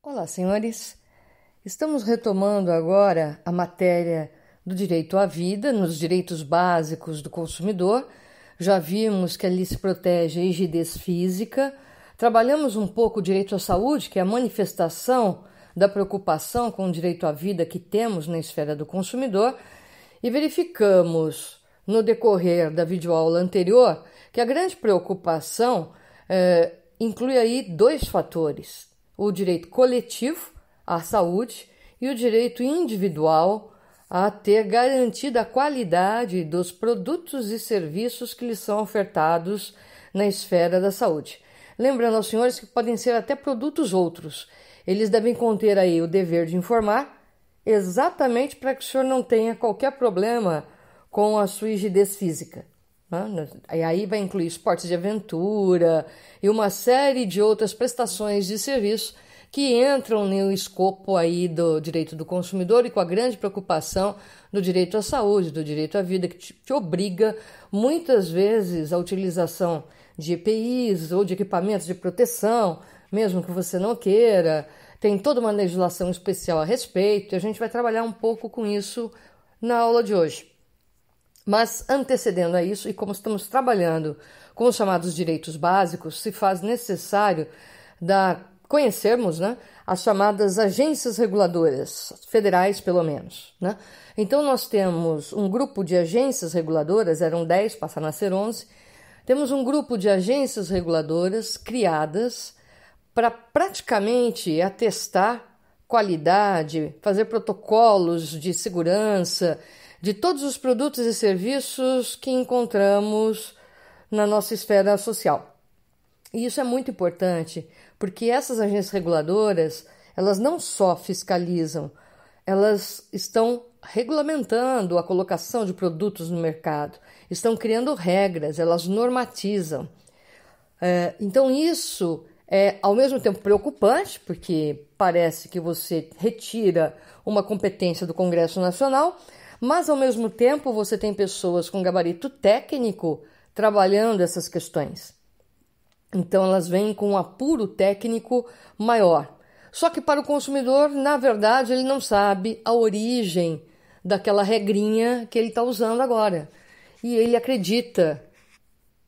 Olá, senhores. Estamos retomando agora a matéria do direito à vida, nos direitos básicos do consumidor. Já vimos que ali se protege a rigidez física. Trabalhamos um pouco o direito à saúde, que é a manifestação da preocupação com o direito à vida que temos na esfera do consumidor. E verificamos, no decorrer da videoaula anterior, que a grande preocupação inclui aí dois fatores: o direito coletivo à saúde e o direito individual a ter garantida a qualidade dos produtos e serviços que lhes são ofertados na esfera da saúde. Lembrando aos senhores que podem ser até produtos outros. Eles devem conter aí o dever de informar, exatamente para que o senhor não tenha qualquer problema com a sua rigidez física. E aí vai incluir esportes de aventura e uma série de outras prestações de serviço que entram no escopo aí do direito do consumidor e com a grande preocupação do direito à saúde, do direito à vida, que te obriga muitas vezes à utilização de EPIs ou de equipamentos de proteção, mesmo que você não queira. Tem toda uma legislação especial a respeito e a gente vai trabalhar um pouco com isso na aula de hoje. Mas antecedendo a isso, e como estamos trabalhando com os chamados direitos básicos, se faz necessário conhecermos as chamadas agências reguladoras, federais pelo menos. Então nós temos um grupo de agências reguladoras, eram 10, passaram a ser 11, temos um grupo de agências reguladoras criadas para praticamente atestar qualidade, fazer protocolos de segurança de todos os produtos e serviços que encontramos na nossa esfera social. E isso é muito importante, porque essas agências reguladoras, elas não só fiscalizam, elas estão regulamentando a colocação de produtos no mercado, estão criando regras, elas normatizam. Então isso é ao mesmo tempo preocupante, porque parece que você retira uma competência do Congresso Nacional, mas ao mesmo tempo você tem pessoas com gabarito técnico trabalhando essas questões. Então elas vêm com um apuro técnico maior. Só que para o consumidor, na verdade, ele não sabe a origem daquela regrinha que ele está usando agora. E ele acredita,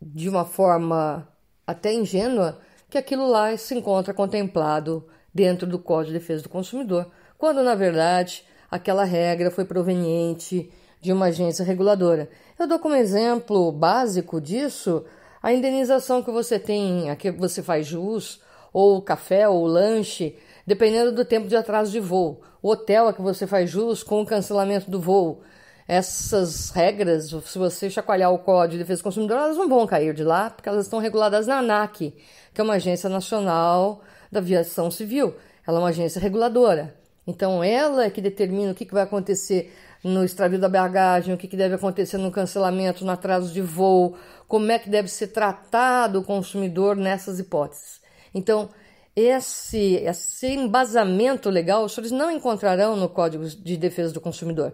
de uma forma até ingênua, que aquilo lá se encontra contemplado dentro do Código de Defesa do Consumidor, quando, na verdade, aquela regra foi proveniente de uma agência reguladora. Eu dou como exemplo básico disso a indenização que você tem, a que você faz jus, ou café, ou lanche, dependendo do tempo de atraso de voo. O hotel a que você faz jus com o cancelamento do voo. Essas regras, se você chacoalhar o Código de Defesa do Consumidor, elas não vão cair de lá, porque elas estão reguladas na ANAC, que é uma agência nacional da aviação civil. Ela é uma agência reguladora. Então, ela é que determina o que vai acontecer no extravio da bagagem, o que deve acontecer no cancelamento, no atraso de voo, como é que deve ser tratado o consumidor nessas hipóteses. Então, esse embasamento legal os senhores não encontrarão no Código de Defesa do Consumidor.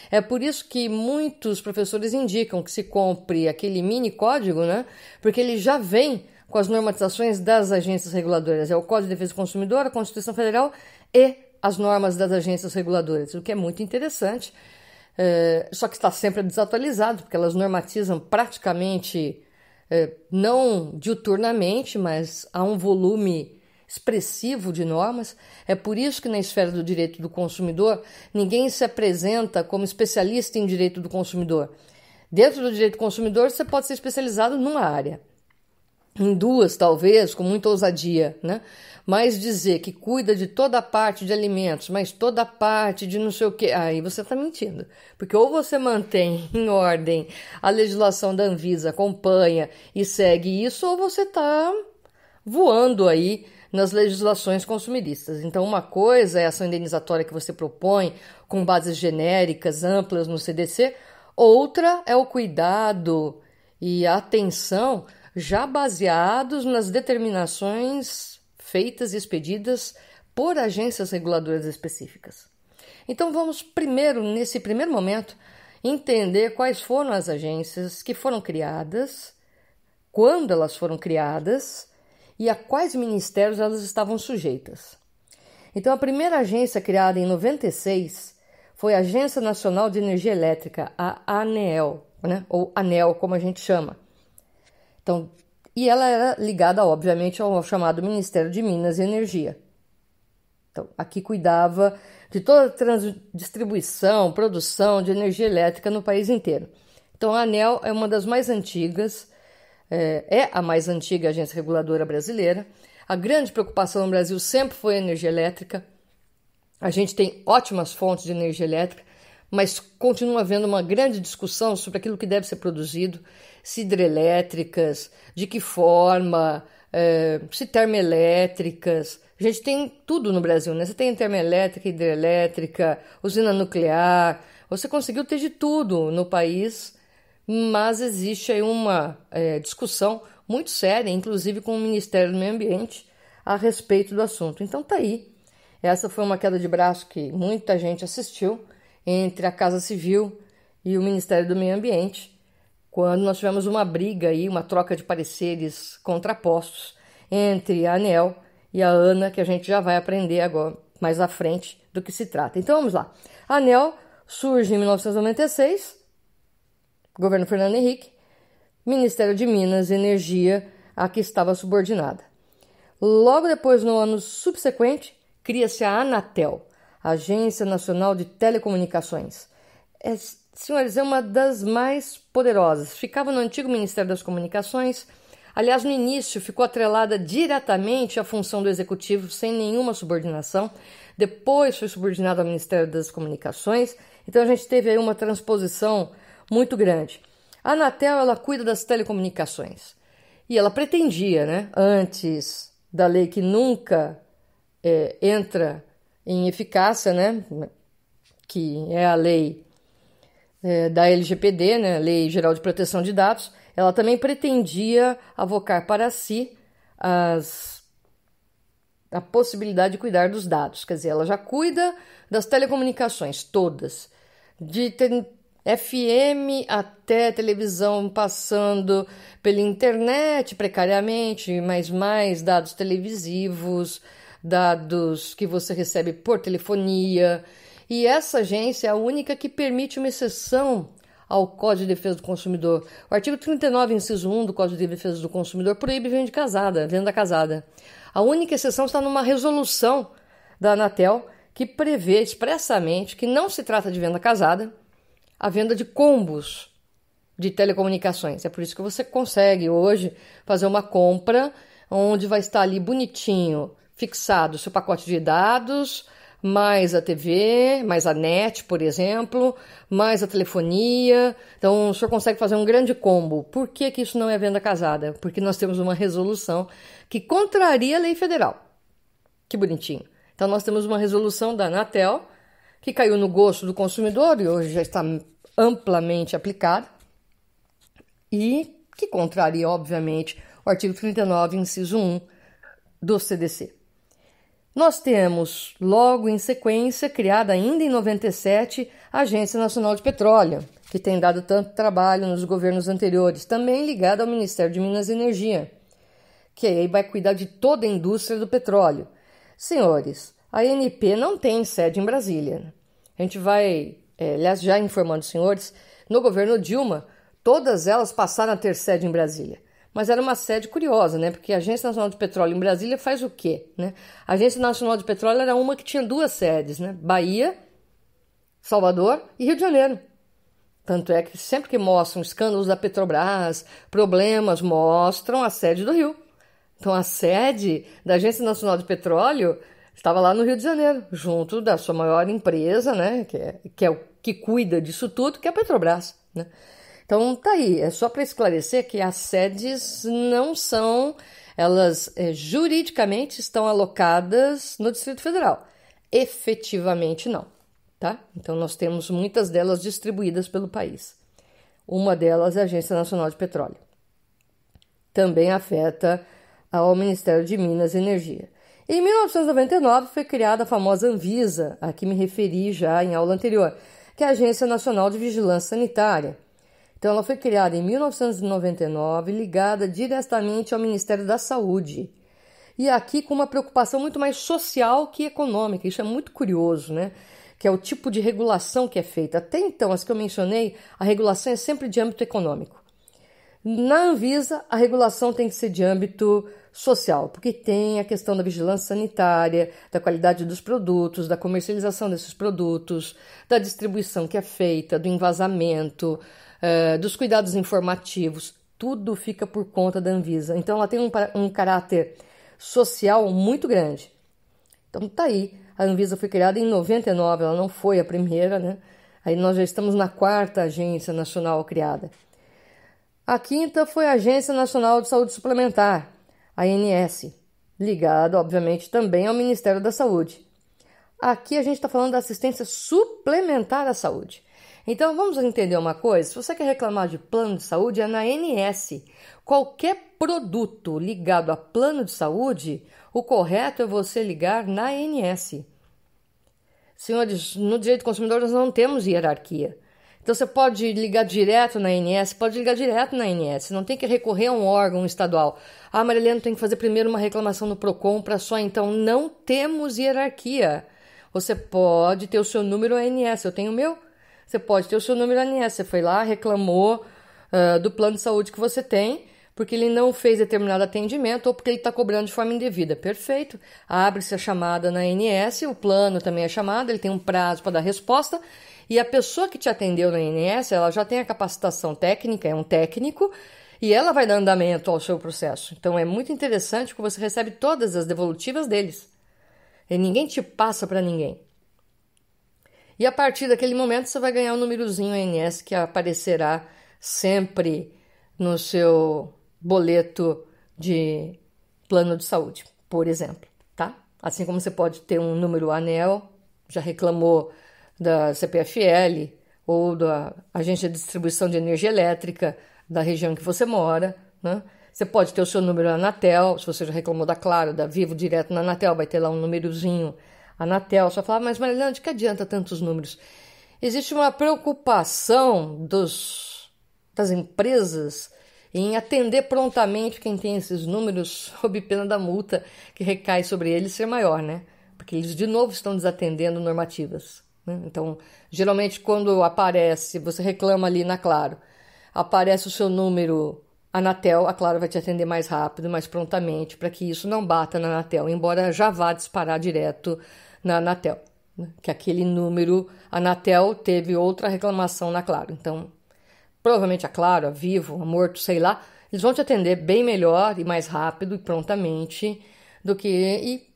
É por isso que muitos professores indicam que se compre aquele mini código, porque ele já vem com as normatizações das agências reguladoras. É o Código de Defesa do Consumidor, a Constituição Federal e as normas das agências reguladoras, o que é muito interessante, só que está sempre desatualizado, porque elas normatizam praticamente, não diuturnamente, mas há um volume expressivo de normas. É por isso que na esfera do direito do consumidor, ninguém se apresenta como especialista em direito do consumidor. Dentro do direito do consumidor, você pode ser especializado numa área, em duas talvez, com muita ousadia, mas dizer que cuida de toda a parte de alimentos, mas toda a parte de não sei o que, aí você está mentindo. Porque ou você mantém em ordem a legislação da Anvisa, acompanha e segue isso, ou você está voando aí nas legislações consumiristas. Então, uma coisa é a ação indenizatória que você propõe com bases genéricas, amplas no CDC, outra é o cuidado e a atenção já baseados nas determinações feitas e expedidas por agências reguladoras específicas. Então vamos primeiro, nesse primeiro momento, entender quais foram as agências que foram criadas, quando elas foram criadas e a quais ministérios elas estavam sujeitas. Então, a primeira agência criada em 96 foi a Agência Nacional de Energia Elétrica, a ANEEL, né? Ou ANEEL, como a gente chama. Então, e ela era ligada, obviamente, ao chamado Ministério de Minas e Energia. Então, aqui cuidava de toda a distribuição, produção de energia elétrica no país inteiro. Então, a ANEEL é uma das mais antigas, é a mais antiga agência reguladora brasileira. A grande preocupação no Brasil sempre foi a energia elétrica. A gente tem ótimas fontes de energia elétrica, mas continua havendo uma grande discussão sobre aquilo que deve ser produzido, se hidrelétricas, de que forma, se termoelétricas. A gente tem tudo no Brasil, né? Você tem termoelétrica, hidrelétrica, usina nuclear, você conseguiu ter de tudo no país, mas existe aí uma discussão muito séria, inclusive com o Ministério do Meio Ambiente, a respeito do assunto. Então tá aí. Essa foi uma queda de braço que muita gente assistiu entre a Casa Civil e o Ministério do Meio Ambiente, quando nós tivemos uma briga aí, uma troca de pareceres contrapostos entre a ANEEL e a ANA, que a gente já vai aprender agora mais à frente do que se trata. Então vamos lá. A ANEEL surge em 1996, governo Fernando Henrique, Ministério de Minas e Energia, a que estava subordinada. Logo depois, no ano subsequente, cria-se a Anatel, Agência Nacional de Telecomunicações. Senhores, é uma das mais poderosas. Ficava no antigo Ministério das Comunicações. Aliás, no início ficou atrelada diretamente à função do Executivo, sem nenhuma subordinação. Depois foi subordinada ao Ministério das Comunicações. Então a gente teve aí uma transposição muito grande. A Anatel, ela cuida das telecomunicações. E ela pretendia, né, antes da lei que nunca entra em eficácia, né, que é a lei da LGPD, né, Lei Geral de Proteção de Dados, ela também pretendia avocar para si a possibilidade de cuidar dos dados. Quer dizer, ela já cuida das telecomunicações todas, de FM até televisão, passando pela internet precariamente, mas mais dados televisivos, dados que você recebe por telefonia. E essa agência é a única que permite uma exceção ao Código de Defesa do Consumidor. O artigo 39, inciso 1 do Código de Defesa do Consumidor proíbe venda casada. A única exceção está numa resolução da Anatel que prevê expressamente que não se trata de venda casada, a venda de combos de telecomunicações. É por isso que você consegue hoje fazer uma compra onde vai estar ali bonitinho, fixado o seu pacote de dados, mais a TV, mais a net, por exemplo, mais a telefonia. Então, o senhor consegue fazer um grande combo. Por que isso não é venda casada? Porque nós temos uma resolução que contraria a lei federal. Que bonitinho. Então, nós temos uma resolução da Anatel que caiu no gosto do consumidor e hoje já está amplamente aplicada e que contraria, obviamente, o artigo 39, inciso 1 do CDC. Nós temos, logo em sequência, criada ainda em 97, a Agência Nacional de Petróleo, que tem dado tanto trabalho nos governos anteriores, também ligada ao Ministério de Minas e Energia, que aí vai cuidar de toda a indústria do petróleo. Senhores, a ANP não tem sede em Brasília. A gente vai, aliás, já informando os senhores, no governo Dilma, todas elas passaram a ter sede em Brasília. Mas era uma sede curiosa, né? Porque a Agência Nacional de Petróleo em Brasília faz o quê, né? A Agência Nacional de Petróleo era uma que tinha duas sedes, né? Bahia, Salvador e Rio de Janeiro. Tanto é que sempre que mostram escândalos da Petrobras, problemas, mostram a sede do Rio. Então a sede da Agência Nacional de Petróleo estava lá no Rio de Janeiro, junto da sua maior empresa, né? Que é o que cuida disso tudo, que é a Petrobras, né? Então, tá aí, é só para esclarecer que as sedes não são, elas juridicamente estão alocadas no Distrito Federal. Efetivamente não, tá? Então, nós temos muitas delas distribuídas pelo país. Uma delas é a Agência Nacional de Petróleo. Também afeta ao Ministério de Minas e Energia. Em 1999 foi criada a famosa Anvisa, a que me referi já em aula anterior, que é a Agência Nacional de Vigilância Sanitária. Então, ela foi criada em 1999, ligada diretamente ao Ministério da Saúde. e aqui com uma preocupação muito mais social que econômica. Isso é muito curioso, né? Que é o tipo de regulação que é feita. Até então, as que eu mencionei, a regulação é sempre de âmbito econômico. Na Anvisa, a regulação tem que ser de âmbito social, porque tem a questão da vigilância sanitária, da qualidade dos produtos, da comercialização desses produtos, da distribuição que é feita, do envasamento, dos cuidados informativos. Tudo fica por conta da Anvisa. Então, ela tem um caráter social muito grande. Então, tá aí. A Anvisa foi criada em 99, ela não foi a primeira, né? Aí nós já estamos na 4ª agência nacional criada. A 5ª foi a Agência Nacional de Saúde Suplementar, a ANS, ligada, obviamente, também ao Ministério da Saúde. Aqui a gente está falando da assistência suplementar à saúde. Então, vamos entender uma coisa? Se você quer reclamar de plano de saúde, é na ANS. Qualquer produto ligado a plano de saúde, o correto é você ligar na ANS. Senhores, no direito do consumidor nós não temos hierarquia. Então, você pode ligar direto na ANS, pode ligar direto na ANS, não tem que recorrer a um órgão estadual. Ah, Marilena, tem que fazer primeiro uma reclamação no PROCON para só, então não temos hierarquia. Você pode ter o seu número ANS, eu tenho o meu. Você pode ter o seu número ANS, você foi lá, reclamou do plano de saúde que você tem, porque ele não fez determinado atendimento ou porque ele está cobrando de forma indevida. Perfeito. Abre-se a chamada na ANS, o plano também é chamado, ele tem um prazo para dar resposta. E a pessoa que te atendeu na ANS, ela já tem a capacitação técnica, é um técnico, e ela vai dar andamento ao seu processo. Então, é muito interessante que você recebe todas as devolutivas deles. E ninguém te passa para ninguém. E a partir daquele momento, você vai ganhar um númerozinho ANS que aparecerá sempre no seu boleto de plano de saúde, por exemplo, tá? Assim como você pode ter um número ANEEL, já reclamou da CPFL ou da Agência de Distribuição de Energia Elétrica da região em que você mora, né? Você pode ter o seu número Anatel, se você já reclamou da Claro, da Vivo, direto na Anatel, vai ter lá um númerozinho Anatel. Você vai falar, mas Marilena, de que adianta tantos números? Existe uma preocupação das empresas em atender prontamente quem tem esses números sob pena da multa que recai sobre eles ser maior, né? Porque eles, de novo, estão desatendendo normativas. Então, geralmente, quando aparece, você reclama ali na Claro, aparece o seu número Anatel, a Claro vai te atender mais rápido, mais prontamente, para que isso não bata na Anatel, embora já vá disparar direto na Anatel, né? Que aquele número Anatel teve outra reclamação na Claro. Então, provavelmente a Claro, a Vivo, a Morto, sei lá, eles vão te atender bem melhor e mais rápido e prontamente do que... E,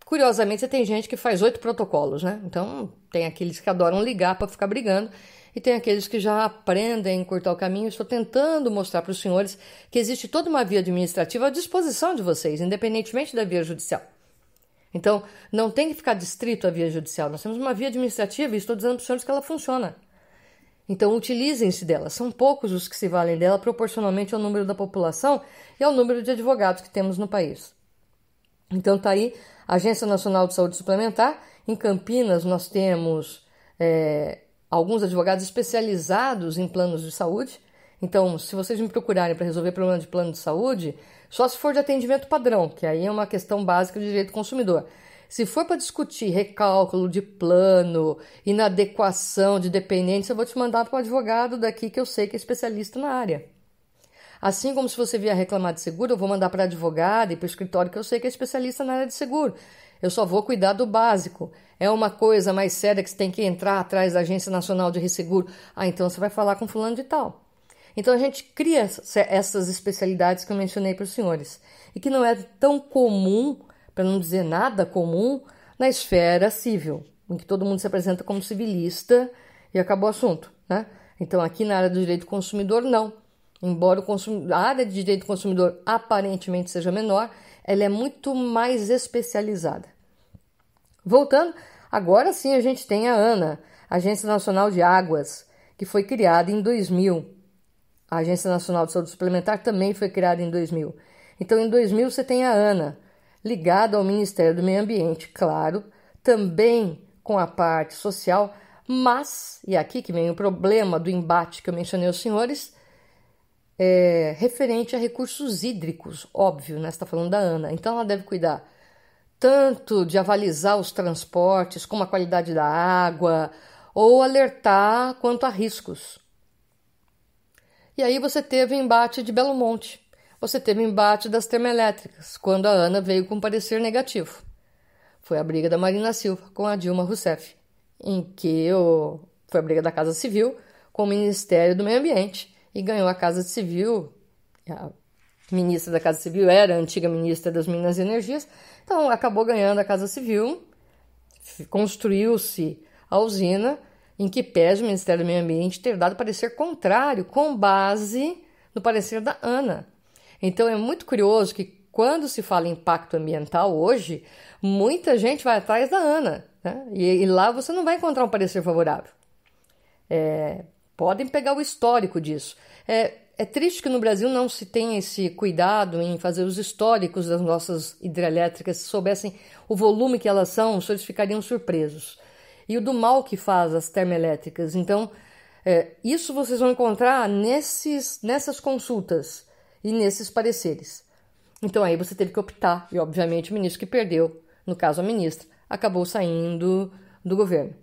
curiosamente, você tem gente que faz 8 protocolos, né? Então, tem aqueles que adoram ligar para ficar brigando e tem aqueles que já aprendem a encurtar o caminho. Estou tentando mostrar para os senhores que existe toda uma via administrativa à disposição de vocês, independentemente da via judicial. Então, não tem que ficar distrito à via judicial. Nós temos uma via administrativa e estou dizendo para os senhores que ela funciona. Então, utilizem-se dela. São poucos os que se valem dela proporcionalmente ao número da população e ao número de advogados que temos no país. Então, está aí a Agência Nacional de Saúde Suplementar. Em Campinas, nós temos alguns advogados especializados em planos de saúde. Então, se vocês me procurarem para resolver problema de plano de saúde, só se for de atendimento padrão, que aí é uma questão básica de direito do consumidor. Se for para discutir recálculo de plano, inadequação de dependentes, eu vou te mandar para o advogado daqui que eu sei que é especialista na área. Assim como se você vier reclamar de seguro, eu vou mandar para a advogada e para o escritório que eu sei que é especialista na área de seguro. Eu só vou cuidar do básico. É uma coisa mais séria que você tem que entrar atrás da Agência Nacional de Resseguro. Ah, então você vai falar com fulano de tal. Então a gente cria essas especialidades que eu mencionei para os senhores. E que não é tão comum, para não dizer nada comum, na esfera civil, em que todo mundo se apresenta como civilista e acabou o assunto, né? Então aqui na área do direito do consumidor, não. Embora a área de direito do consumidor aparentemente seja menor, ela é muito mais especializada. Voltando, agora sim a gente tem a ANA, Agência Nacional de Águas, que foi criada em 2000. A Agência Nacional de Saúde Suplementar também foi criada em 2000. Então, em 2000, você tem a ANA, ligada ao Ministério do Meio Ambiente, claro, também com a parte social, mas, e aqui que vem o problema do embate que eu mencionei aos senhores, referente a recursos hídricos, óbvio, né? Você está falando da ANA. Então, ela deve cuidar tanto de avalizar os transportes, como a qualidade da água, ou alertar quanto a riscos. E aí você teve o embate de Belo Monte, você teve o embate das termoelétricas, quando a ANA veio com parecer negativo. Foi a briga da Marina Silva com a Dilma Rousseff, em que foi a briga da Casa Civil com o Ministério do Meio Ambiente, e ganhou a Casa Civil. A ministra da Casa Civil era a antiga ministra das Minas e Energias, então acabou ganhando a Casa Civil, construiu-se a usina, em que pese o Ministério do Meio Ambiente ter dado parecer contrário, com base no parecer da ANA. Então é muito curioso que quando se fala em impacto ambiental hoje, muita gente vai atrás da ANA, né? E lá você não vai encontrar um parecer favorável. Podem pegar o histórico disso. É triste que no Brasil não se tenha esse cuidado em fazer os históricos das nossas hidrelétricas. Se soubessem o volume que elas são, os senhores ficariam surpresos. E o do mal que faz as termoelétricas. Então, isso vocês vão encontrar nessas consultas e nesses pareceres. Então, aí você teve que optar. E, obviamente, o ministro que perdeu, no caso a ministra, acabou saindo do governo.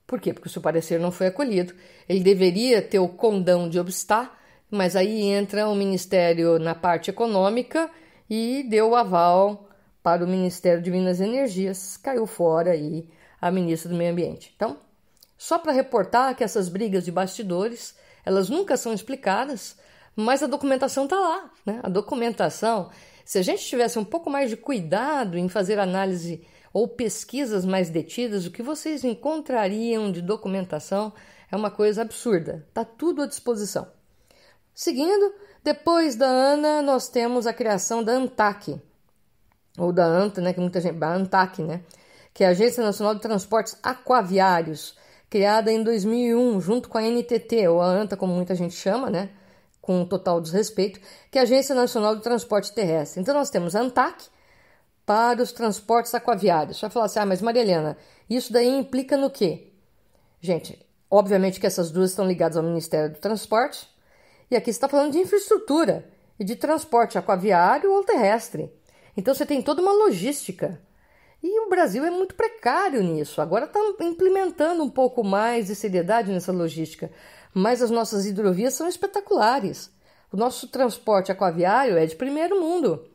Por quê? Porque o seu parecer não foi acolhido. Ele deveria ter o condão de obstar, mas aí entra o Ministério na parte econômica e deu o aval para o Ministério de Minas e Energias. Caiu fora aí a ministra do Meio Ambiente. Então, só para reportar que essas brigas de bastidores, elas nunca são explicadas, mas a documentação está lá, né? A documentação, se a gente tivesse um pouco mais de cuidado em fazer análise ou pesquisas mais detidas, o que vocês encontrariam de documentação é uma coisa absurda. Está tudo à disposição. Seguindo, depois da ANA, nós temos a criação da ANTAQ, ou da ANTA, né, que muita gente... A ANTAQ, né, que é a Agência Nacional de Transportes Aquaviários, criada em 2001, junto com a NTT, ou a ANTA, como muita gente chama, né, com um total desrespeito, que é a Agência Nacional de Transporte Terrestre. Então, nós temos a ANTAQ para os transportes aquaviários. Você vai falar assim, mas Maria Helena, isso daí implica no quê? Gente, obviamente que essas duas estão ligadas ao Ministério do Transporte, e aqui você está falando de infraestrutura e de transporte aquaviário ou terrestre. Então, você tem toda uma logística. E o Brasil é muito precário nisso. Agora está implementando um pouco mais de seriedade nessa logística. Mas as nossas hidrovias são espetaculares. O nosso transporte aquaviário é de primeiro mundo.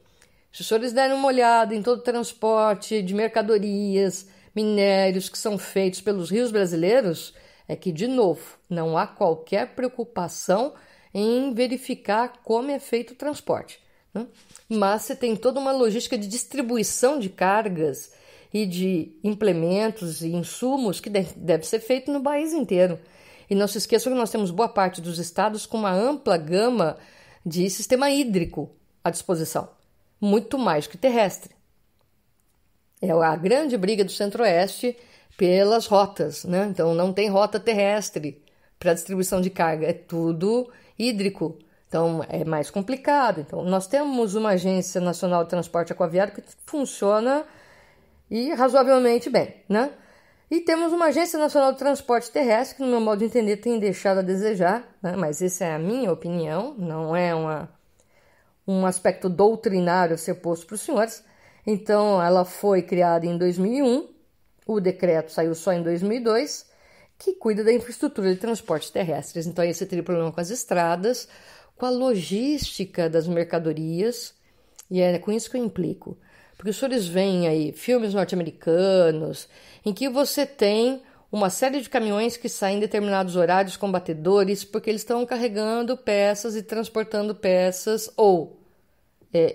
Se os senhores derem uma olhada em todo o transporte de mercadorias, minérios que são feitos pelos rios brasileiros, é que, de novo, não há qualquer preocupação em verificar como é feito o transporte, né? Mas você tem toda uma logística de distribuição de cargas e de implementos e insumos que deve ser feito no país inteiro. E não se esqueçam que nós temos boa parte dos estados com uma ampla gama de sistema hídrico à disposição, muito mais que terrestre. É a grande briga do Centro-Oeste pelas rotas, né? Então não tem rota terrestre para distribuição de carga, é tudo hídrico. Então, é mais complicado. Então, nós temos uma Agência Nacional de Transporte Aquaviário que funciona e razoavelmente bem, né? E temos uma Agência Nacional de Transporte Terrestre que, no meu modo de entender, tem deixado a desejar, né? Mas essa é a minha opinião, não é um aspecto doutrinário a ser posto para os senhores. Então, ela foi criada em 2001, o decreto saiu só em 2002, que cuida da infraestrutura de transportes terrestres. Então, aí você teria problema com as estradas, com a logística das mercadorias, e é com isso que eu implico. Porque os senhores veem aí filmes norte-americanos em que você tem uma série de caminhões que saem em determinados horários com batedores porque eles estão carregando peças e transportando peças ou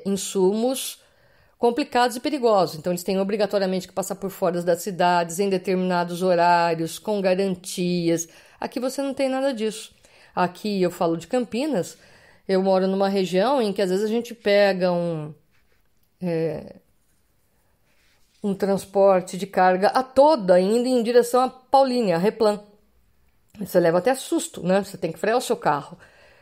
insumos complicados e perigosos. Então, eles têm obrigatoriamente que passar por fora das cidades em determinados horários, com garantias. Aqui você não tem nada disso. Aqui eu falo de Campinas. Eu moro numa região em que às vezes a gente pega um transporte de carga a toda, indo em direção a Paulínia, a Replan. Você leva até susto, né? Você tem que frear o seu carro.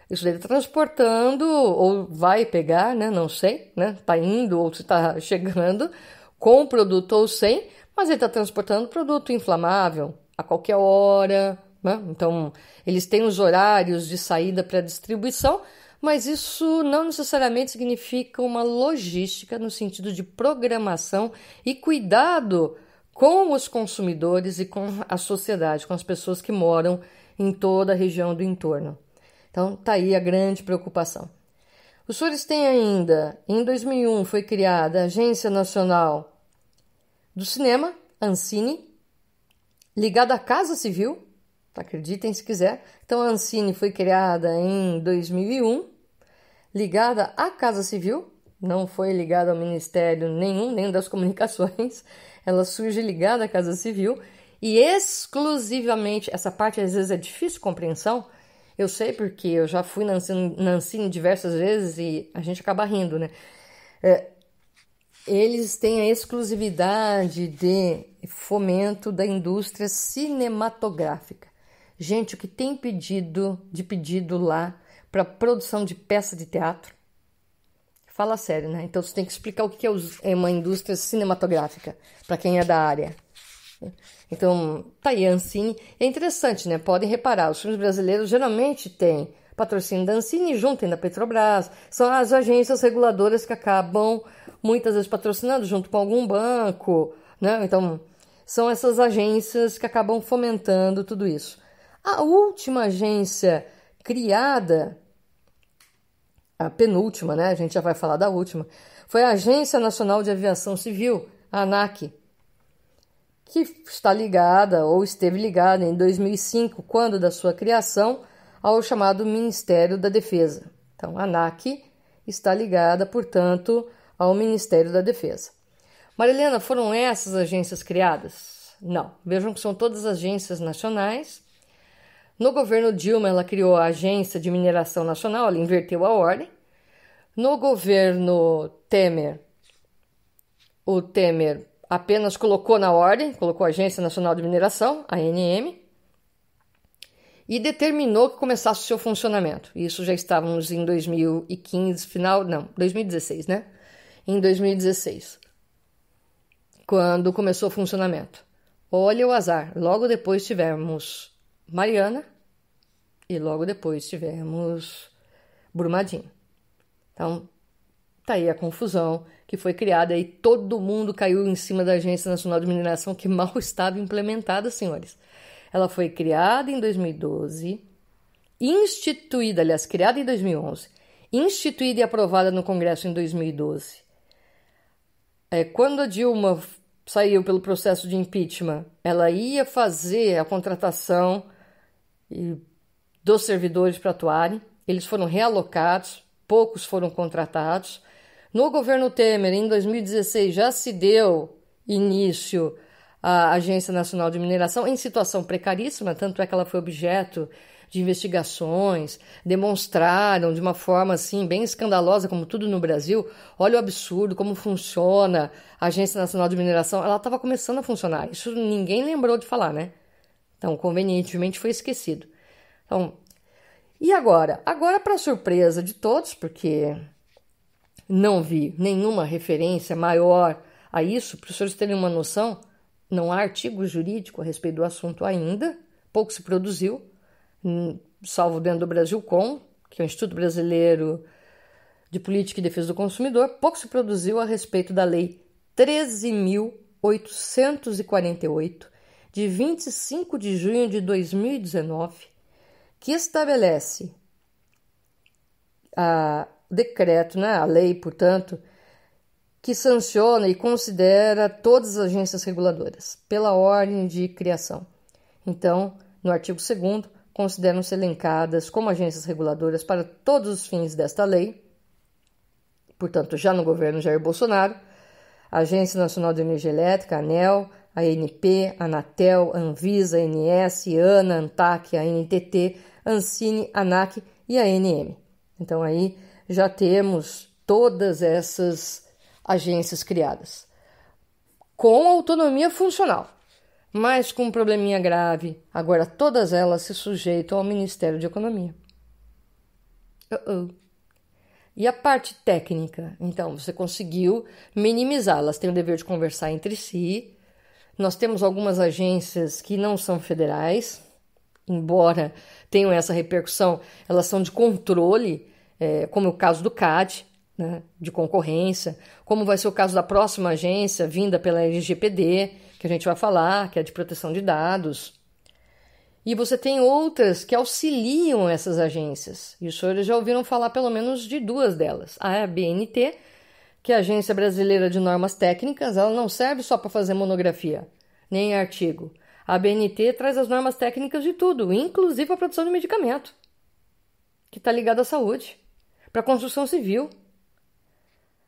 Isso daí tá transportando, ou vai pegar, né? Não sei, né? Tá indo ou se tá chegando com produto ou sem, mas ele tá transportando produto inflamável a qualquer hora, né? Então, eles têm os horários de saída para distribuição, mas isso não necessariamente significa uma logística no sentido de programação e cuidado com os consumidores e com a sociedade, com as pessoas que moram em toda a região do entorno. Então, está aí a grande preocupação. Os senhores têm ainda, em 2001 foi criada a Agência Nacional do Cinema, Ancine, ligada à Casa Civil, acreditem se quiser. Então, a Ancine foi criada em 2001, ligada à Casa Civil, não foi ligada ao Ministério nenhum, nem das Comunicações, ela surge ligada à Casa Civil e exclusivamente, essa parte às vezes é difícil de compreensão, eu sei porque eu já fui na Ancine diversas vezes e a gente acaba rindo, né? Eles têm a exclusividade de fomento da indústria cinematográfica. Gente, o que tem de pedido lá para produção de peça de teatro? Fala sério, né? Então você tem que explicar o que é uma indústria cinematográfica para quem é da área. Então, tá aí a Ancine. É interessante, né? Podem reparar, os filmes brasileiros geralmente têm patrocínio da Ancine junto tem da Petrobras. São as agências reguladoras que acabam muitas vezes patrocinando junto com algum banco, né? Então, são essas agências que acabam fomentando tudo isso. A última agência criada, a penúltima, né? A gente já vai falar da última, foi a Agência Nacional de Aviação Civil, a ANAC, que está ligada ou esteve ligada em 2005, quando da sua criação, ao chamado Ministério da Defesa. Então, a ANAC está ligada, portanto, ao Ministério da Defesa. Marilena, foram essas agências criadas? Não. Vejam que são todas agências nacionais. No governo Dilma, ela criou a Agência de Mineração Nacional, ela inverteu a ordem. No governo Temer, o Temer apenas colocou na ordem, colocou a Agência Nacional de Mineração, a ANM, e determinou que começasse o seu funcionamento. Isso já estávamos em 2015, 2016, né? Em 2016, quando começou o funcionamento. Olha o azar, logo depois tivemos Mariana e logo depois tivemos Brumadinho. Então, tá aí a confusão que foi criada e todo mundo caiu em cima da Agência Nacional de Mineração que mal estava implementada, senhores. Ela foi criada em 2012, criada em 2011, instituída e aprovada no Congresso em 2012. Quando a Dilma saiu pelo processo de impeachment, ela ia fazer a contratação dos servidores para atuarem, eles foram realocados, poucos foram contratados. No governo Temer, em 2016, já se deu início à Agência Nacional de Mineração em situação precaríssima, tanto é que ela foi objeto de investigações, demonstraram de uma forma assim bem escandalosa, como tudo no Brasil, olha o absurdo, como funciona a Agência Nacional de Mineração. Ela estava começando a funcionar, isso ninguém lembrou de falar, né? Então, convenientemente foi esquecido. Então, e agora? Agora, para surpresa de todos, porque não vi nenhuma referência maior a isso, para os senhores terem uma noção, não há artigo jurídico a respeito do assunto ainda, pouco se produziu, salvo dentro do Brasilcom, que é o Instituto Brasileiro de Política e Defesa do Consumidor, pouco se produziu a respeito da Lei 13.848, de 25 de junho de 2019, que estabelece o decreto, né, a lei, portanto, que sanciona e considera todas as agências reguladoras pela ordem de criação. Então, no artigo 2º, consideram-se elencadas como agências reguladoras para todos os fins desta lei, portanto, já no governo Jair Bolsonaro, a Agência Nacional de Energia Elétrica, a ANEEL, a ANP, a Anatel, a Anvisa, a ANS, a ANA, a ANTAC, a ANTT, a Ancine, a ANAC e a ANM. Então, aí já temos todas essas agências criadas com autonomia funcional, mas com um probleminha grave. Agora, todas elas se sujeitam ao Ministério de Economia. E a parte técnica? Então, você conseguiu minimizar. Elas têm o dever de conversar entre si. Nós temos algumas agências que não são federais, embora tenham essa repercussão, elas são de controle, como é o caso do CAD, né, de concorrência, como vai ser o caso da próxima agência vinda pela LGPD, que a gente vai falar, que é de proteção de dados. E você tem outras que auxiliam essas agências. E os senhores já ouviram falar pelo menos de duas delas. A ABNT, que é a Agência Brasileira de Normas Técnicas, ela não serve só para fazer monografia, nem artigo. A ABNT traz as normas técnicas de tudo, inclusive a produção de medicamento, que está ligado à saúde, para a construção civil.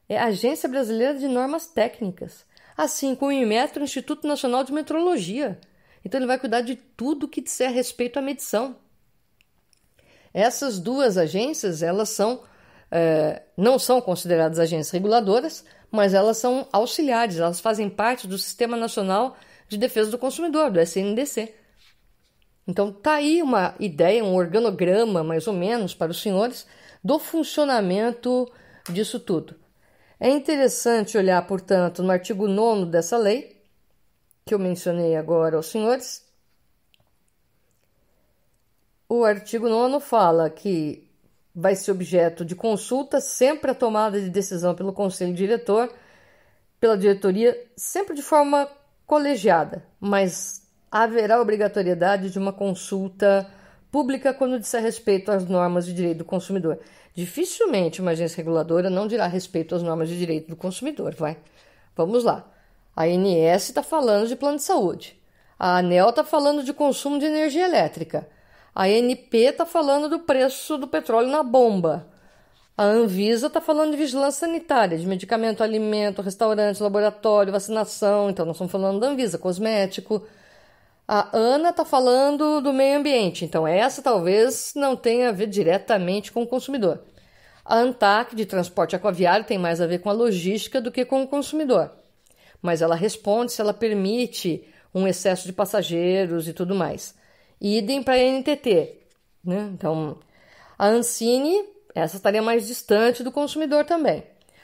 É a Agência Brasileira de Normas Técnicas, assim como o Inmetro, Instituto Nacional de Metrologia. Então ele vai cuidar de tudo que disser respeito à medição. Essas duas agências, elas não são consideradas agências reguladoras, mas elas são auxiliares, elas fazem parte do Sistema Nacional de Defesa do Consumidor, do SNDC. Então está aí uma ideia, um organograma, mais ou menos, para os senhores, do funcionamento disso tudo. É interessante olhar, portanto, no artigo 9º dessa lei, que eu mencionei agora aos senhores. O artigo 9º fala que vai ser objeto de consulta sempre a tomada de decisão pelo Conselho Diretor, pela diretoria, sempre de forma colegiada, mas haverá obrigatoriedade de uma consulta pública quando disser respeito às normas de direito do consumidor. Dificilmente uma agência reguladora não dirá respeito às normas de direito do consumidor, vai. Vamos lá. A ANS está falando de plano de saúde. A ANEEL está falando de consumo de energia elétrica. A ANP está falando do preço do petróleo na bomba. A Anvisa está falando de vigilância sanitária, de medicamento, alimento, restaurante, laboratório, vacinação. Então, nós estamos falando da Anvisa, cosmético. A ANA está falando do meio ambiente. Então, essa talvez não tenha a ver diretamente com o consumidor. A ANTAC, de transporte aquaviário, tem mais a ver com a logística do que com o consumidor. Mas ela responde se ela permite um excesso de passageiros e tudo mais. Idem para a NTT, né? Então, a Ancine, essa estaria mais distante do consumidor também.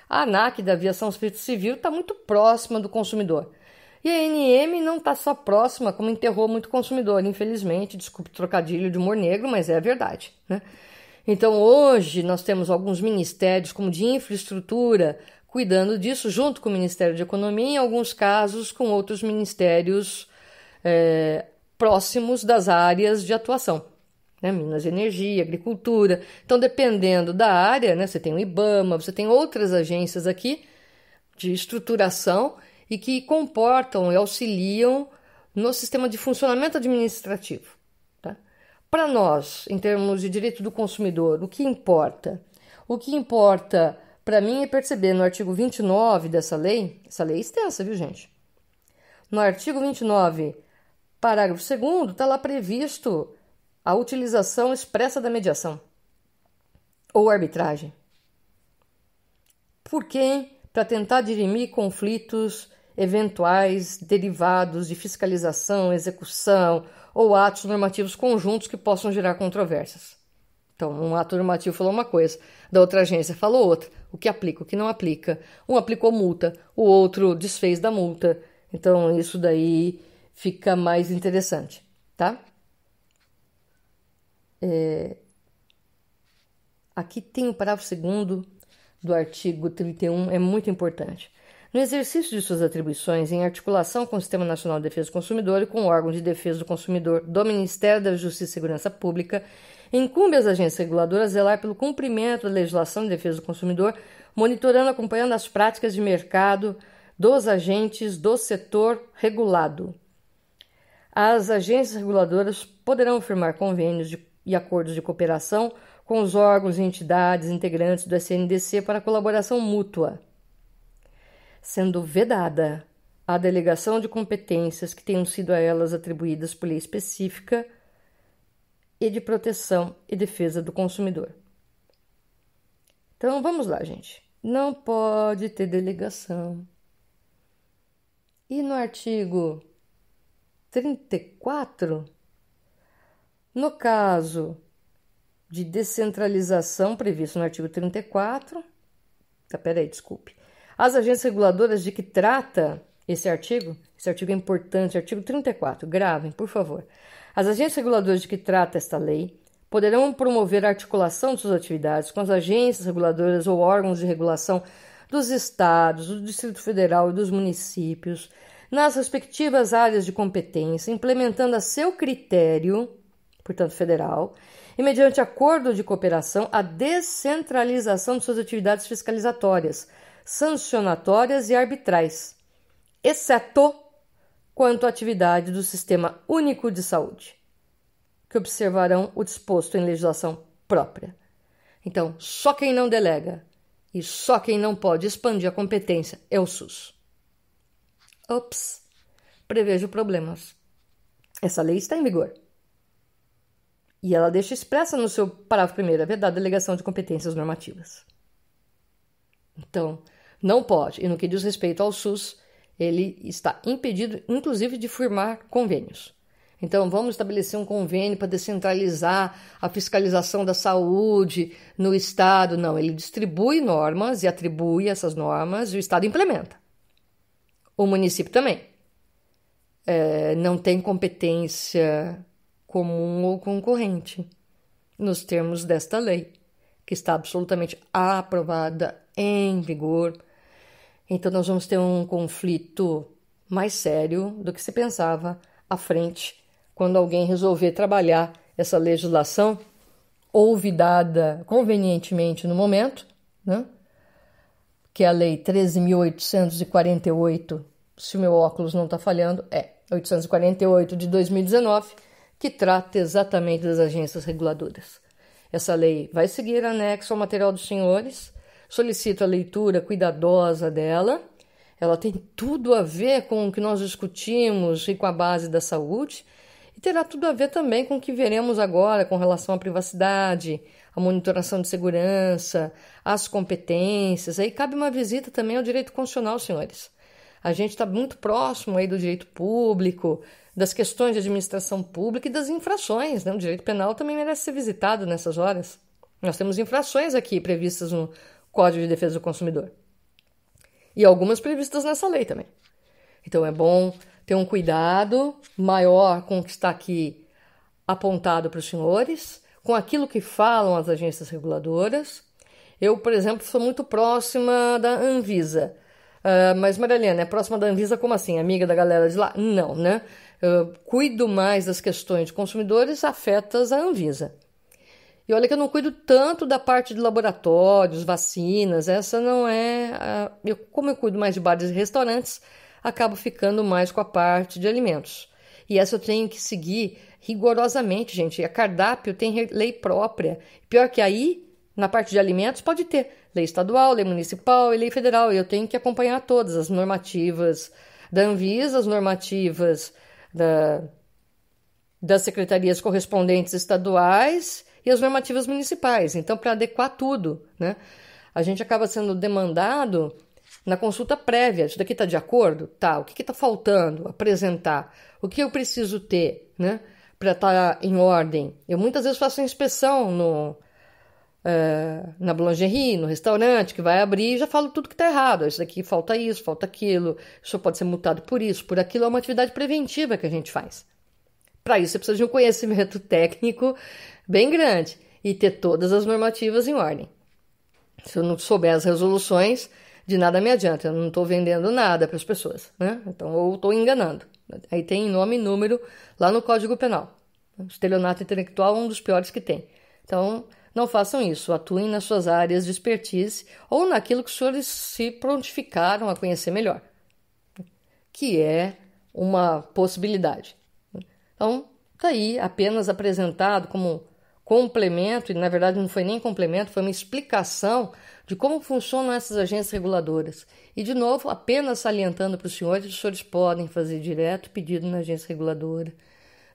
A ANAC, da Aviação Civil, está muito próxima do consumidor. E a ANM não está só próxima, como enterrou muito consumidor, infelizmente. Desculpe o trocadilho de humor negro, mas é a verdade, né? Então, hoje, nós temos alguns ministérios, como de infraestrutura, cuidando disso, junto com o Ministério de Economia, em alguns casos com outros ministérios próximos das áreas de atuação, né? Minas e Energia, Agricultura. Então, dependendo da área, né, você tem o IBAMA, você tem outras agências aqui de estruturação e que comportam e auxiliam no sistema de funcionamento administrativo. Tá? Para nós, em termos de direito do consumidor, o que importa? O que importa para mim é perceber no artigo 29 dessa lei, essa lei é extensa, viu, gente? No artigo 29, parágrafo 2º, está lá previsto a utilização expressa da mediação ou arbitragem. Por quê? Para tentar dirimir conflitos eventuais derivados de fiscalização, execução ou atos normativos conjuntos que possam gerar controvérsias. Então, um ato normativo falou uma coisa, da outra agência falou outra, o que aplica, o que não aplica. Um aplicou multa, o outro desfez da multa. Então, isso daí fica mais interessante, tá? Aqui tem o parágrafo 2º do artigo 31, é muito importante. No exercício de suas atribuições, em articulação com o Sistema Nacional de Defesa do Consumidor e com o órgão de defesa do consumidor do Ministério da Justiça e Segurança Pública, incumbe às agências reguladoras zelar pelo cumprimento da legislação de defesa do consumidor, monitorando e acompanhando as práticas de mercado dos agentes do setor regulado. As agências reguladoras poderão firmar convênios e acordos de cooperação com os órgãos e entidades integrantes do SNDC para colaboração mútua, sendo vedada a delegação de competências que tenham sido a elas atribuídas por lei específica e de proteção e defesa do consumidor. Então, vamos lá, gente. Não pode ter delegação. E no artigo 34, no caso de descentralização previsto no artigo 34, as agências reguladoras de que trata esse artigo é importante, artigo 34, gravem, por favor. As agências reguladoras de que trata esta lei poderão promover a articulação de suas atividades com as agências reguladoras ou órgãos de regulação dos estados, do Distrito Federal e dos municípios, nas respectivas áreas de competência, implementando a seu critério, portanto federal, e mediante acordo de cooperação, a descentralização de suas atividades fiscalizatórias, sancionatórias e arbitrais, exceto quanto à atividade do Sistema Único de Saúde, que observarão o disposto em legislação própria. Então, só quem não delega e só quem não pode expandir a competência é o SUS. Ops, prevejo problemas. Essa lei está em vigor. E ela deixa expressa no seu parágrafo 1º a vedada delegação de competências normativas. Então, não pode. E no que diz respeito ao SUS, ele está impedido, inclusive, de firmar convênios. Então, vamos estabelecer um convênio para descentralizar a fiscalização da saúde no Estado. Não, ele distribui normas e atribui essas normas e o Estado implementa. O município também. Não tem competência comum ou concorrente nos termos desta lei, que está absolutamente aprovada, em vigor. Então, nós vamos ter um conflito mais sério do que se pensava à frente, quando alguém resolver trabalhar essa legislação olvidada convenientemente no momento, né? Que é a Lei 13.848, se o meu óculos não está falhando, 848 de 2019, que trata exatamente das agências reguladoras. Essa lei vai seguir anexo ao material dos senhores, solicito a leitura cuidadosa dela. Ela tem tudo a ver com o que nós discutimos e com a base da saúde, e terá tudo a ver também com o que veremos agora com relação à privacidade, à monitoração de segurança, às competências. Aí cabe uma visita também ao direito constitucional, senhores. A gente está muito próximo aí do direito público, das questões de administração pública e das infrações, né? O direito penal também merece ser visitado nessas horas. Nós temos infrações aqui previstas no Código de Defesa do Consumidor. E algumas previstas nessa lei também. Então é bom ter um cuidado maior com o que está aqui apontado para os senhores, com aquilo que falam as agências reguladoras. Eu, por exemplo, sou muito próxima da Anvisa. Mas, Marilena, é próxima da Anvisa como assim? Amiga da galera de lá? Não, né? Eu cuido mais das questões de consumidores afetas à Anvisa. E olha que eu não cuido tanto da parte de laboratórios, vacinas, essa não é... Como eu cuido mais de bares e restaurantes, acabo ficando mais com a parte de alimentos. E essa eu tenho que seguir rigorosamente, gente. A cardápio tem lei própria. Pior que aí, na parte de alimentos, pode ter lei estadual, lei municipal e lei federal. E eu tenho que acompanhar todas as normativas da Anvisa, as normativas das secretarias correspondentes estaduais e as normativas municipais. Então, para adequar tudo, né? A gente acaba sendo demandado na consulta prévia. Isso daqui está de acordo? Tá. O que está faltando? Apresentar. O que eu preciso ter, né? Para estar em ordem. Eu muitas vezes faço inspeção na boulangerie, no restaurante que vai abrir, e já falo tudo que está errado. Isso daqui falta isso, falta aquilo. Isso pode ser multado por isso, por aquilo. É uma atividade preventiva que a gente faz. Para isso, você precisa de um conhecimento técnico bem grande e ter todas as normativas em ordem. Se eu não souber as resoluções, de nada me adianta. Eu não estou vendendo nada para as pessoas, né? Então, eu estou enganando. Aí tem nome e número lá no Código Penal. O estelionato intelectual é um dos piores que tem. Então, não façam isso. Atuem nas suas áreas de expertise ou naquilo que os senhores se prontificaram a conhecer melhor, que é uma possibilidade. Então, está aí apenas apresentado como complemento, e na verdade não foi nem complemento, foi uma explicação de como funcionam essas agências reguladoras. E, de novo, apenas salientando para os senhores podem fazer direto pedido na agência reguladora.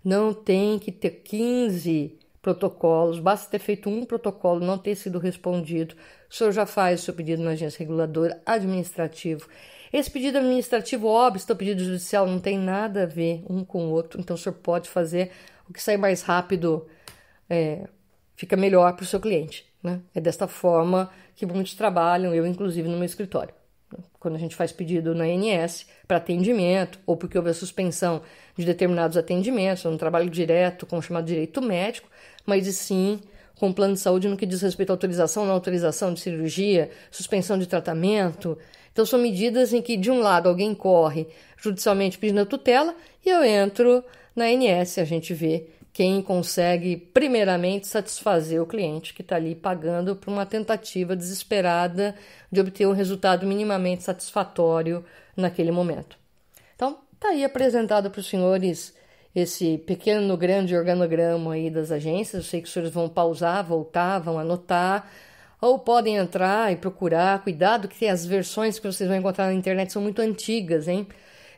Não tem que ter 15 protocolos, basta ter feito um protocolo, não ter sido respondido. O senhor já faz o seu pedido na agência reguladora administrativo. Esse pedido administrativo, óbvio, o pedido judicial não tem nada a ver um com o outro, então o senhor pode fazer o que sai mais rápido, fica melhor para o seu cliente, né? É desta forma que muitos trabalham, eu inclusive no meu escritório. quando a gente faz pedido na ANS para atendimento, ou porque houve a suspensão de determinados atendimentos, no trabalho direto com o chamado direito médico, mas sim com o plano de saúde no que diz respeito à autorização, não autorização de cirurgia, suspensão de tratamento. Então são medidas em que, de um lado, alguém corre judicialmente pedindo a tutela e eu entro na ANS, a gente vê quem consegue primeiramente satisfazer o cliente que está ali pagando por uma tentativa desesperada de obter um resultado minimamente satisfatório naquele momento. Então, está aí apresentado para os senhores esse pequeno, grande organograma aí das agências. Eu sei que os senhores vão pausar, voltar, vão anotar, ou podem entrar e procurar. Cuidado que as versões que vocês vão encontrar na internet são muito antigas, hein?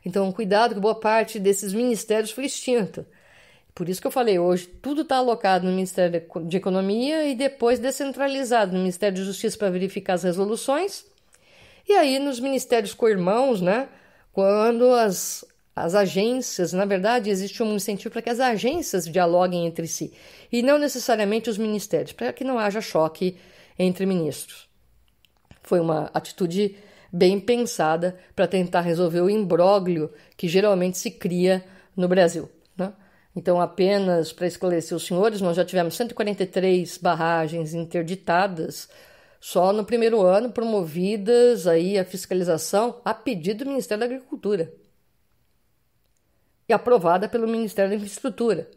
Então, cuidado que boa parte desses ministérios foi extinta. Por isso que eu falei, hoje tudo está alocado no Ministério de Economia e depois descentralizado no Ministério de Justiça para verificar as resoluções. E aí nos ministérios co-irmãos, né? Quando as agências, na verdade, existe um incentivo para que as agências dialoguem entre si e não necessariamente os ministérios, para que não haja choque entre ministros. Foi uma atitude bem pensada para tentar resolver o imbróglio que geralmente se cria no Brasil, né? Então, apenas para esclarecer os senhores, nós já tivemos 143 barragens interditadas só no primeiro ano, promovidas aí a fiscalização a pedido do Ministério da Agricultura e aprovada pelo Ministério da Infraestrutura.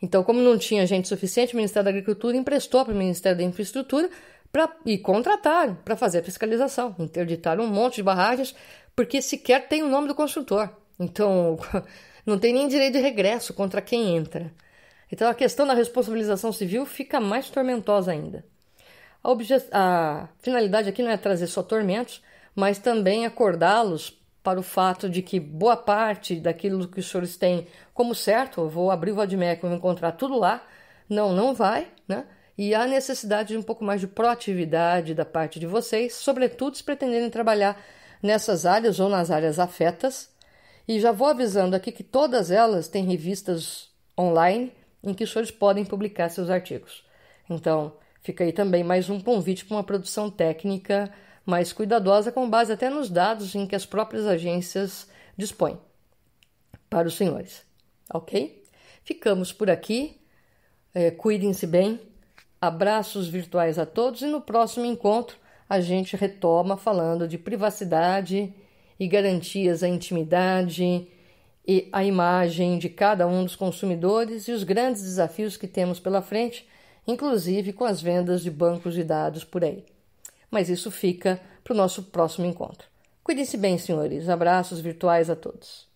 Então, como não tinha gente suficiente, o Ministério da Agricultura emprestou para o Ministério da Infraestrutura e contrataram para fazer a fiscalização. Interditaram um monte de barragens porque sequer tem o nome do construtor. Então, não tem nem direito de regresso contra quem entra. Então, a questão da responsabilização civil fica mais tormentosa ainda. A finalidade aqui não é trazer só tormentos, mas também acordá-los para o fato de que boa parte daquilo que os senhores têm como certo, eu vou abrir o Vadmec, vou encontrar tudo lá, não vai, né? E há necessidade de um pouco mais de proatividade da parte de vocês, sobretudo se pretenderem trabalhar nessas áreas ou nas áreas afetas. E já vou avisando aqui que todas elas têm revistas online em que os senhores podem publicar seus artigos. Então, fica aí também mais um convite para uma produção técnica mais cuidadosa, com base até nos dados em que as próprias agências dispõem para os senhores. Ok? Ficamos por aqui. Cuidem-se bem. Abraços virtuais a todos e no próximo encontro a gente retoma falando de privacidade e garantias à intimidade e à imagem de cada um dos consumidores e os grandes desafios que temos pela frente, inclusive com as vendas de bancos de dados por aí. Mas isso fica para o nosso próximo encontro. Cuidem-se bem, senhores. Abraços virtuais a todos.